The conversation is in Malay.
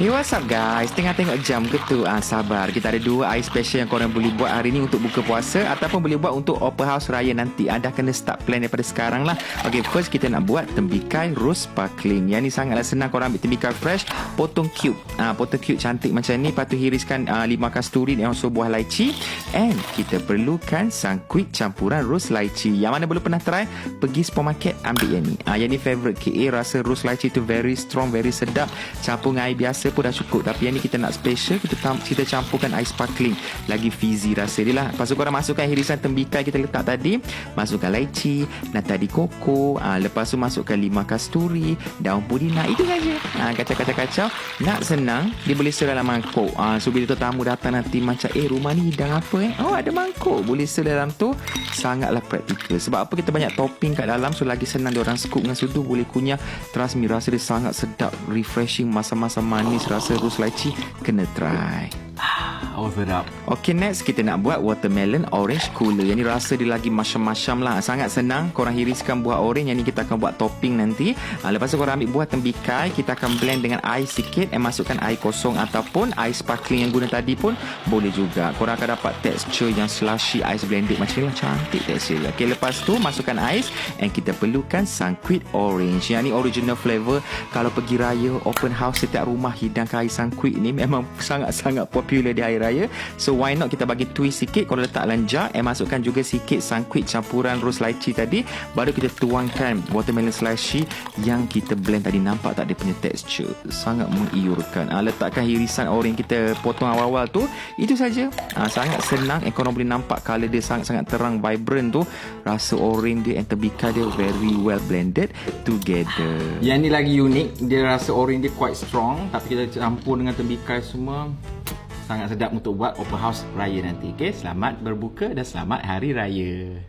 Hey, what's up guys? Tengah tengok jam ke tu? Sabar. Kita ada dua air special yang korang boleh buat hari ni untuk buka puasa ataupun boleh buat untuk open house raya nanti. Dah kena start plan daripada sekarang lah. Okay, first kita nak buat tembikai rose sparkling. Yang ni sangatlah senang. Korang ambil tembikai fresh, potong cube. Potong cube cantik macam ni. Lepas tu hiriskan 5 kasturi dan also buah lychee. And kita perlukan sangkuit campuran rose lychee. Yang mana belum pernah try, pergi supermarket ambil yang ni. Yang ni favourite KA. Rasa rose lychee tu very strong, very sedap. Campur dengan air biasa pun dah cukup. Tapi yang ni kita nak special, kita campurkan air sparkling, lagi fizzy rasa dia lah. Lepas tu korang masukkan hirisan tembikai kita letak tadi, masukkan lychee, nata di koko, lepas tu masukkan 5 kasturi, daun pudina. Itu saja. Kacau-kacau. Nak senang, dia boleh serve dalam mangkuk. So bila tetamu datang nanti macam rumah ni hidang apa ada mangkuk, boleh serve dalam tu. Sangatlah praktikal. Sebab apa, kita banyak topping kat dalam, so lagi senang dia orang scoop dengan sudu, boleh kunyah. Trust me, rasa dia sangat sedap, refreshing, masa-masa manis, rasa rose lychee. Kena try. Sedap. Okay, next kita nak buat watermelon orange cooler. Yang ni rasa dia lagi macam-macam lah. Sangat senang. Korang hiriskan buah orange. Yang ni kita akan buat topping nanti. Lepas tu korang ambil buah tembikai, kita akan blend dengan air sikit dan masukkan air kosong ataupun air sparkling yang guna tadi pun boleh juga. Korang akan dapat tekstur yang slushy ice blended macam ni lah. Cantik tekstur. Okay, lepas tu masukkan ais and kita perlukan sangkuit orange. Yang ni original flavor. Kalau pergi raya, open house, setiap rumah hidangkan air sangkuit ni memang sangat-sangat popular di hari raya. So why not kita bagi twist sikit. Kalau letak dalam jar, masukkan juga sikit sangkuit campuran rose lychee tadi. Baru kita tuangkan watermelon slushy yang kita blend tadi. Nampak tak dia punya tekstur? Sangat mengiurkan. Letakkan hirisan orange kita potong awal-awal tu. Itu saja. Sangat senang. Korang boleh nampak colour dia sangat-sangat terang, vibrant tu. Rasa orange dia and tembikai dia very well blended together. Yang ni lagi unik. Dia rasa orange dia quite strong, tapi kita campur dengan tembikai semua. Sangat sedap untuk buat open house raya nanti. Okay, selamat berbuka dan selamat hari raya.